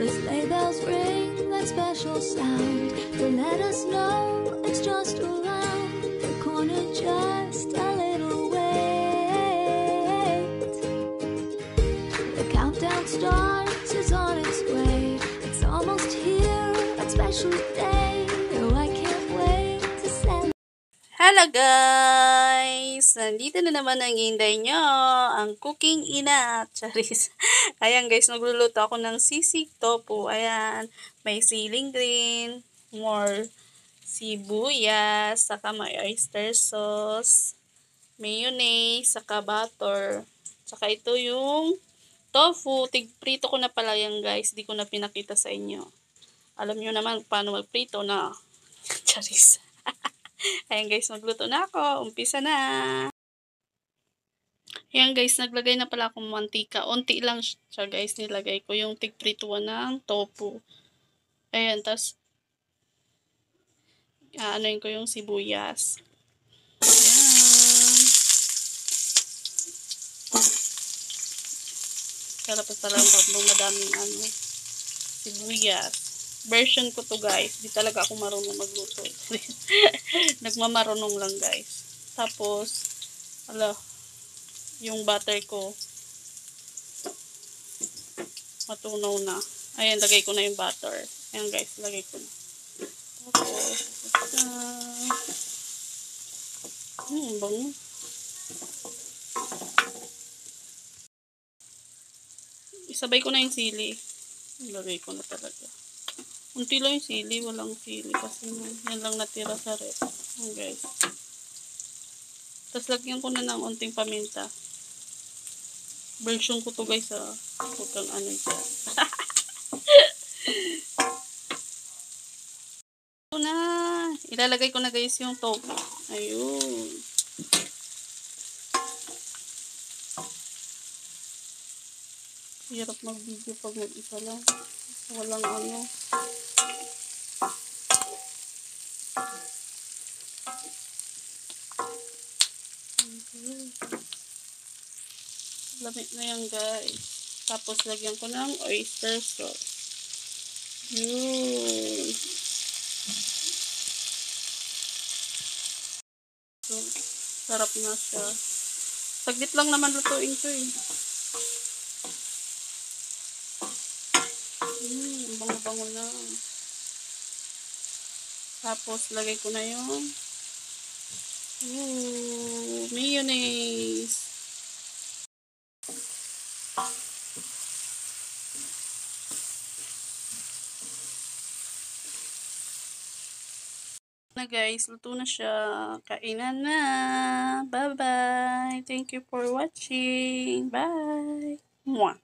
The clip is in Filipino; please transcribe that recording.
The sleigh bells ring that special sound to let us know it's just around the corner, just a little wait. The countdown starts, it's on its way. It's almost here, that special day. Oh, I can't wait to celebrate. Hello guys! Nandito na naman ang hinday nyo, ang cooking ina. Charis. Ayan guys, nagluluto ako ng sisig tofu. Ayan, may siling green, more sibuyas, saka may oyster sauce, mayonnaise, saka butter. Saka ito yung tofu. Tigprito ko na pala yan guys, di ko na pinakita sa inyo. Alam nyo naman paano magprito na. Charis. Ayan guys, magluto na ako. Umpisa na. Ayan guys, naglagay na pala akong mantika. Unti lang siya guys, nilagay ko yung tigprituan ng tofu. Ayan, tas aanoin ko yung sibuyas. Ayan. Sarap pa talaga pag madaming sibuyas. Version ko to guys. Di talaga ako marunong magluto. Nagmamarunong lang guys. Tapos, yung butter ko matunaw na. Ayan, lagay ko na yung butter. Ayan guys, lagay ko na. Tapos, bango. Isabay ko na yung sili. Lagay ko na talaga. Unti lang yung sili, walang sili kasi yan lang natira sa rep. Ayan guys. Tapos lagyan ko na ng unting paminta. Version ko to guys huwag kang ito. Ito na. Ilalagay ko na guys yung tofu. Ayun. Hirap mag-video pag mag-isa lang. Walang lamig na yan guys. Tapos lagyan ko ng oyster sauce. Yun. So, sarap na siya. Saglit lang naman lutuin ko eh. Bango-bango na. Tapos lagay ko na yung mayonnaise. Na guys, luto na siya. Kainan na. Bye bye. Thank you for watching. Bye. Mwah.